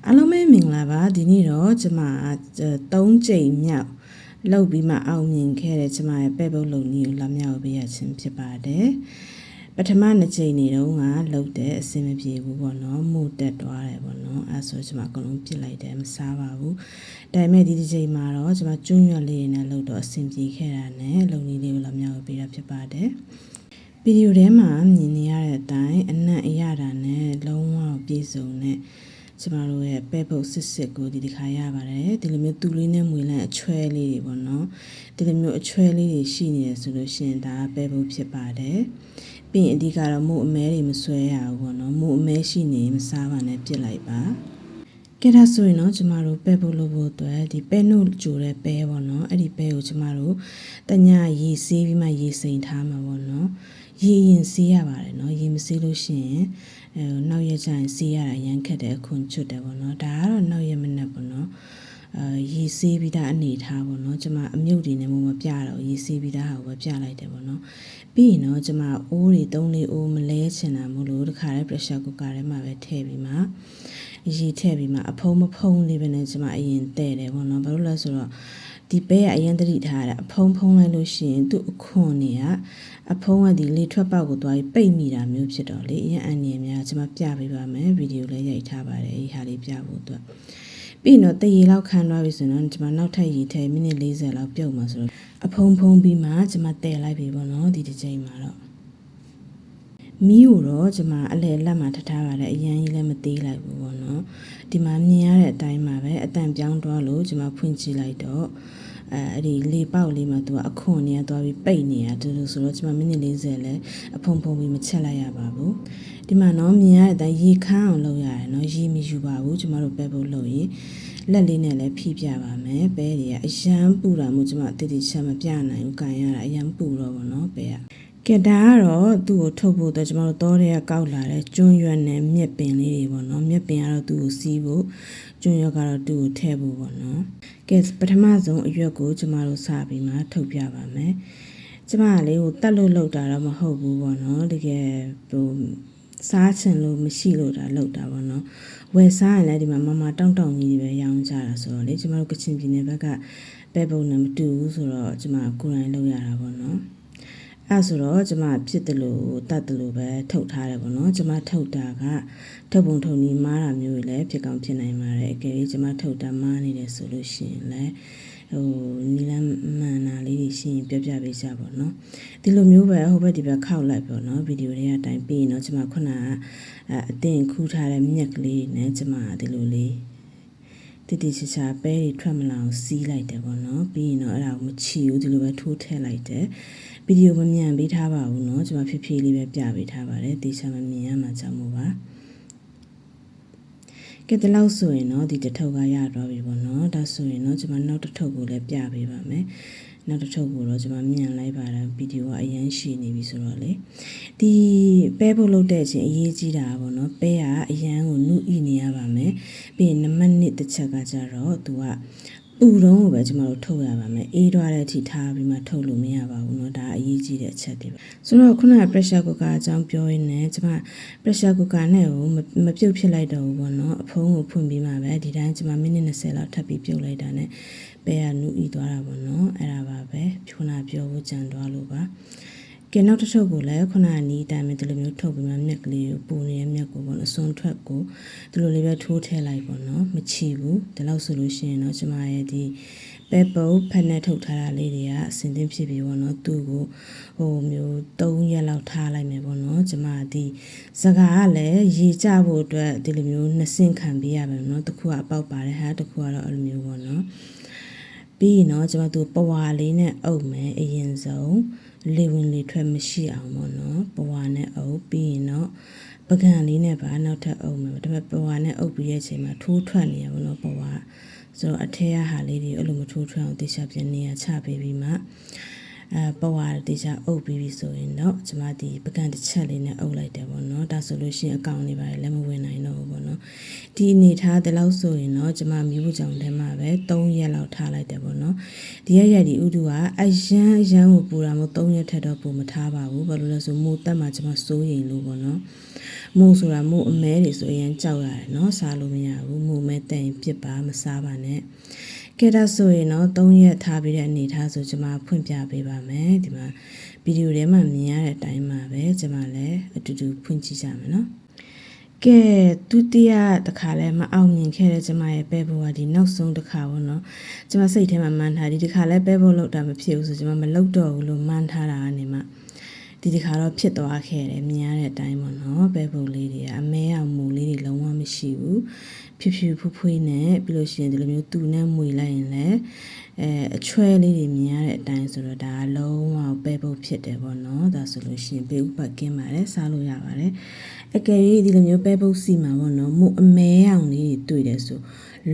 အားလုံးပဲမင်္ဂလာပါဒီနေ့တော့ကျမ3ကြိမ်မြောက်လုပ်ပြီးမှအောင်မြင်ခဲ့တဲ့ကျမရဲ့ပဲ့ပုတ်လုပ်နည်းကိုလာမြောက်ပေးရခြင်းဖြစ်ပါတယ်ပထမ2ကြိမ်နေတော့ကလုပ်တဲ့အဆင်မပြေဘူးပေါ့နော်မှုတက်သွားတယ်ပေါ့နော်အဲဆိုကျမအကုန်လုံးပြစ်လိုက်တယ်မစားပါဘူးဒါပေမဲ့ဒီတစ်ကြိမ်မှာတော့ကျမကျွန်းရွက်လေးနဲ့လုပ်တော့အဆင်ပြေခဲ့တာနဲ့လုပ်နည်းလေးကိုလာမြောက်ပေးတာဖြစ်ပါတယ်ဗီဒီယိုထဲမှာမြင်နေရတဲ့အတိုင်းအနံ့အရတာနဲ့လုံးဝပြည့်စုံတဲ့ကျမတို့ရဲ့ပဲ့ပုတ်စစ်ကိုဒီတစ်ခါရပါတယ်ဒီလိုမျိုးတူလေးနဲ့မွေလန့်အချွဲလေးတွေပေါ့နော်ဒီလိုမျိုးအချွဲလေးတွေရှိနေရဆိုလို့ရှိရင်ဒါပဲ့ပုတ်ဖြစ်ပါတယ်ပြီးရင်အဓိကတော့မို့အမဲတွေမဆွဲရဘူးပေါ့နော်မို့အမဲရှိနေမစားပါနဲ့ပြစ်လိုက်ပါကဲဒါဆိုရင်တော့ကျမတို့ပဲ့ပုတ်လုပ်ဖို့အတွက်ဒီပဲ့နှုတ်ကြိုတဲ့ပဲပေါ့နော်အဲ့ဒီပဲကိုကျမတို့တညရေဆေးပြီးမှရေစိမ်ထားမှာပေါ့နော်ရေရင်ဆေးရပါတယ်နော်ရေမဆေးလို့ရှိရင်နောက်ရက်ကျရင်ဆေးရတာရမ်းခက်တယ်ခွန်ချွတ်တယ်ပေါ့နော်ဒါကတော့နောက်ရက်မနေ့ပေါ့နော်ရေဆေးပြီးသားအနေထားပေါ့နော်ကျမအမြုပ်တွေနဲ့မပြတော့ရေဆေးပြီးသားဟာကိုပဲပြလိုက်တယ်ပေါ့နော်ပြီးရင်တော့ကျမအိုးတွေ3-4အိုးမလဲချင်တာမို့လို့တခါတည်း pressure cooker ထဲမှာပဲထည့်ပြီးမှရေထည့်ပြီးမှအဖုံးမဖုံးလေးပဲနဲ့ကျမအရင်တဲ့တယ်ပေါ့နော်ဘာလို့လဲဆိုတော့ဒီပဲကအရင်တတိထားတာအဖုံးဖုံးလိုက်လို့ရှိရင်သူ့အခွန်တွေကအဖုံးကဒီလေထွက်ပေါက်ကိုသွားပြီးပိတ်မိတာမျိုးဖြစ်တော့လေအရင်အန်နေများကျမပြပေးပါမယ်ဗီဒီယိုလည်းရိုက်ထားပါတယ်ဒီဟာလေးပြဖို့အတွက်ပြီးတော့တရေလောက်ခံသွားပြီဆိုတော့ကျမနောက်ထပ်ရေထည့်မိနစ်40လောက်ပြုတ်မှာဆိုတော့အဖုံးဖုံးပြီးမှကျမတည်လိုက်ပြီပေါ့နော်ဒီတစ်ချိန်မှာတော့မီးကိုတော့ကျမအလဲလက်မှာထားပါတယ်အရန်ကြီးလည်းမသေးလိုက်ဘူးပေါ့နော်ဒီမှာမြင်ရတဲ့အတိုင်းမှာပဲအတန်ပြောင်းသွားလို့ကျမဖွင့်ကြည့်လိုက်တော့အဲ့ဒီလေပေါက်လေးမှာသူကအခွန်နေရသွားပြီးပိတ်နေရတူလို့ဆိုတော့ကျမမိနစ်40လဲအဖုံဖုံပြီးမချက်လိုက်ရပါဘူးဒီမှာတော့မြင်ရတဲ့အတိုင်းရေခမ်းအောင်လုပ်ရတယ်နော်ရေမယူပါဘူးကျမတို့ပဲဖို့လုပ်ရင်လက်လေးနဲ့လည်းဖိပြပါမယ်ပဲတွေကအရန်ပူတာမို့ကျမတိတိချက်မပြနိုင်ဘူးကန်ရတာအရန်ပူတော့ဗောနော်ပဲကဲဒါကတော့သူ့ကိုထုတ်ဖို့တော့ကျမတို့တောထဲကကောက်လာတဲ့ကျွန်းရွက်နဲ့မြက်ပင်လေးတွေပေါ့နော်မြက်ပင်ကတော့သူ့ကိုစီးဖို့ကျွန်းရွက်ကတော့သူ့ကိုထည့်ဖို့ပေါ့နော်ကဲပထမဆုံးအရွက်ကိုကျမတို့စပြီးမှထုတ်ပြပါမယ်ကျမကလေဟိုတက်လို့လောက်တာတော့မဟုတ်ဘူးပေါ့နော်တကယ်ဟိုစားချင်လို့မရှိလို့ဒါလောက်တာပေါ့နော်ဝယ်စားရင်လည်းဒီမှာမတောင်းကြီးတွေပဲရောင်းကြတာဆိုတော့လေကျမတို့ကချင်ပြည်နယ်ဘက်ကပဲပုံနဲ့မတူဘူးဆိုတော့ကျမကိုယ်တိုင်လုပ်ရတာပေါ့နော်အဲ့ဆိုတော့ကျမဖြစ်တယ်လို့တတ်တယ်လို့ပဲထုတ်ထားတယ်ပေါ့နော်ကျမထုတ်တာကထုတ်ပုံထုတ်နည်းမားတာမျိုးတွေလည်းဖြစ်ကောင်းဖြစ်နိုင်ပါတယ်အကယ်၍ကျမထုတ်တာမားနေတယ်ဆိုလို့ရှိရင်လည်းဟိုနီလန်းမှန်တာလေးတွေရှိရင်ပြပြပေးကြပါတော့ဒီလိုမျိုးပဲဟိုဘက်ဒီဘက်ခောက်လိုက်ပေါ့နော်ဗီဒီယိုတွေအတိုင်းပြီးရင်တော့ကျမခုနကအတင်ခူးထားတဲ့မြက်ကလေးနဲ့ကျမဒီလိုလေးတိတိကျကျပဲတွေထွက်မလာအောင်စီးလိုက်တယ်ပေါ့နော်ပြီးရင်တော့အဲ့ဒါကိုမချီဘူးဒီလိုပဲထိုးထည့်လိုက်တယ်ဗီဒီယိုမမြန်ပေးထားပါဘူးเนาะကျွန်မဖြည်းဖြည်းလေးပဲပြပေးထားပါတယ်တေချာမမြင်ရမှာကြောင့်မို့ပါကဲဒီလောက်ဆိုရင်เนาะဒီတစ်ထုပ်ကရတော့ပြီပေါ့เนาะဒါဆိုရင်เนาะကျွန်မနောက်တစ်ထုပ်ကိုလည်းပြပေးပါမယ်နောက်တစ်ထုပ်ကိုတော့ကျွန်မမြန်လိုက်ပါတယ်ဗီဒီယိုကအရင်ရှည်နေပြီဆိုတော့လေဒီပဲဖို့လုပ်တဲ့အချိန်အရေးကြီးတာပေါ့เนาะပဲကအရန်ကိုနုဤနေရပါမယ်ပြီးရင်နံပါတ်1တစ်ချက်ကကြတော့သူကပူတုံးကိုပဲကျမတို့ထုတ်ရပါမယ်အေးသွားတဲ့အထိထားပြီးမှထုတ်လို့မရပါဘူးเนาะဒါအရေးကြီးတဲ့အချက်တွေပဲဆိုတော့ခုနက pressure cooker အကြောင်းပြောရင်းနဲ့ကျမ pressure cooker နဲ့ကိုမပြုတ်ဖြစ်လိုက်တော့ဘူးပေါ့เนาะအဖုံးကိုဖွင့်ပြီးမှပဲဒီတိုင်းကျမမိနစ်20လောက်ထပ်ပြီးပြုတ်လိုက်တာနဲ့ပဲကနူးဤသွားတာပေါ့เนาะအဲ့ဒါပါပဲခုနပြောဖို့ကြံသွားလို့ပါကဲနောက်တစ်ထုပ်ကိုလည်းခုနကနီးတိုင်းဒီလိုမျိုးထုတ်ပြီးမှမြက်ကလေးကိုပူနေတဲ့မြက်ကိုပေါ့နော်အစွန်းထွက်ကိုဒီလိုလေးပဲထိုးထည့်လိုက်ပေါ့နော်မချီဘူးဒီလောက်ဆိုလို့ရှိရင်တော့ကျမရဲ့ဒီပဲပုတ်ဖက်နဲ့ထုတ်ထားတာလေးတွေကအစင်သင်းဖြစ်ပြီးပေါ့နော်သူ့ကိုဟိုမျိုး3ရက်လောက်ထားလိုက်မယ်ပေါ့နော်ကျမဒီစကားကလည်းရေကျဖို့အတွက်ဒီလိုမျိုး2ဆင့်ခံပေးရမယ်နော်တစ်ခုကအပေါက်ပါတယ်ဟာတစ်ခုကတော့အဲ့လိုမျိုးပေါ့နော်ပြီးရင်တော့ကျမသူပဝါလေးနဲ့အုပ်မယ်အရင်ဆုံးလေဝင်လေထွက်မရှိအောင်ပေါ့နော်ပဝါနဲ့အုပ်ပြီးရင်တော့ပကံလေးနဲ့ပါနောက်ထပ်အုပ်မယ်ဒါပေမဲ့ပဝါနဲ့အုပ်ပြီးတဲ့အချိန်မှာထိုးထွက်နေရပေါ့နော်ပဝါဆိုတော့အထက်ကဟာလေးတွေအဲ့လိုမထိုးထွက်အောင်တေချာပြနေရချပေးပြီးမှ ပတ်ဝါတေချာအုပ်ပြီးပြီဆိုရင်တော့ကျမဒီပကံတစ်ချက်လေးနဲ့အုပ်လိုက်တယ်ပေါ့နော်ဒါဆိုလို့ရှိရင်အကောင်နေပါလေလည်းမဝင်နိုင်တော့ဘူးပေါ့နော်ဒီအနေထားတဲ့လောက်ဆိုရင်တော့ကျမမျိုးကြောင်ထဲမှာပဲ3ရက်လောက်ထားလိုက်တယ်ပေါ့နော်ဒီရက်ဒီဥဒုကအရန်ကိုပူတာမို့3ရက်ထက်တော့ပူမထားပါဘူးဘာလို့လဲဆိုမိုးတက်မှာကျမစိုးရိမ်လို့ပေါ့နော်မိုးဆိုတာမိုးအမဲတွေဆိုရင်ကြောက်ရတယ်နော်စားလို့မရဘူးမိုးမဲတဲ့ရင်ပြစ်ပါမစားပါနဲ့ကဲဒါဆိုရင်တော့3ရက်ထားပြီးတဲ့အနေထားဆိုကျွန်မဖွင့်ပြပေးပါမယ်ဒီမှာဗီဒီယိုထဲမှာမြင်ရတဲ့အတိုင်းပါပဲကျွန်မလည်းအတူတူဖွင့်ကြည့်ကြမယ်နော်ကဲဒုတိယတစ်ခါလဲမအောင်မြင်ခဲ့တဲ့ကျွန်မရဲ့ပဲဖို့ကဒီနောက်ဆုံးတစ်ခါပေါ့နော်ကျွန်မစိတ်ထဲမှာမှန်းထားဒီတစ်ခါလဲပဲဖို့လောက်တာမဖြစ်ဘူးဆိုကျွန်မမလောက်တော့ဘူးလို့မှန်းထားတာကနေမှဒီတစ်ခါတော့ဖြစ်သွားခဲ့တယ်မြင်ရတဲ့အတိုင်းပေါ့နော်ပဲဖို့လေးတွေကအမဲအောင်မူလေးတွေလုံးဝမရှိဘူးဖြူဖြူဖွေးနဲ့ပြီးလို့ရှိရင်ဒီလိုမျိုးတူနဲ့မွေလိုက်ရင်လည်းအချွဲလေးတွေမြင်ရတဲ့အတိုင်းဆိုတော့ဒါလုံးဝပဲဖို့ဖြစ်တယ်ပေါ့နော်ဒါဆိုလို့ရှိရင်ဘေးဥပတ်ကင်းပါတယ်စားလို့ရပါတယ်အကယ်၍ဒီလိုမျိုးပဲဖို့စီမှာပေါ့နော်မို့အမဲအောင်လေးတွေတွေ့တယ်ဆို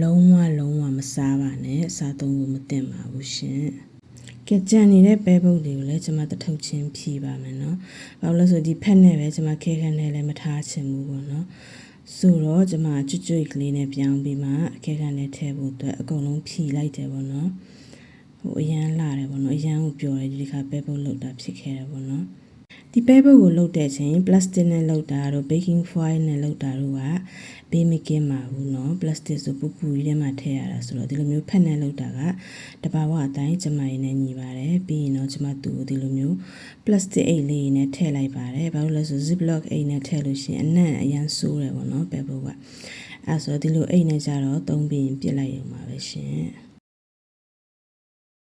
လုံးဝမစားပါနဲ့စားသုံးလို့မသင့်ပါဘူးရှင်ကကြံနေတဲ့ပဲပုတ်တွေကိုလည်းကျွန်မတထုတ်ချင်းဖြီးပါမယ်နော်။ဘာလို့လဲဆိုဒီဖက်နဲ့ပဲကျွန်မခဲခန်းနဲ့လည်းမထားချင်ဘူးပေါ့နော်။ဆိုတော့ကျွန်မကျွတ်ကလေးနဲ့ပြောင်းပြီးမှခဲခန်းနဲ့ထည့်ဖို့အတွက်အကုန်လုံးဖြီးလိုက်တယ်ပေါ့နော်။ဟိုအရန်လာတယ်ပေါ့နော်။အရန်ကိုပျော်တယ်ဒီခါပဲပုတ်လောက်တာဖြစ်ခဲ့တယ်ပေါ့နော်။ဒီပဲပုတ်ကိုလုပ်တဲ့ချိန်ပလတ်စတစ်နဲ့လုပ်တာတို့ baking foil နဲ့လုပ်တာတို့ကဘေးမကင်းပါဘူးเนาะပလတ်စတစ်ဆိုပူကြီးထဲမှာထည့်ရတာဆိုတော့ဒီလိုမျိုးဖက်နဲ့လုပ်တာကတဘာဝအတိုင်းကျမရင်းနဲ့ညီပါတယ်ပြီးရင်တော့ကျမသူ့ကိုဒီလိုမျိုးပလတ်စတစ်အိတ်လေးနဲ့ထည့်လိုက်ပါတယ်ဘာလို့လဲဆို ziplock အိတ်နဲ့ထည့်လို့ရှိရင်အနံ့အရန်ဆိုးတယ်ပေါ့เนาะပဲပုတ်ကအဲဆိုဒီလိုအိတ်နဲ့ကြတော့သုံးပြီးပြစ်လိုက်ရုံပါပဲရှင်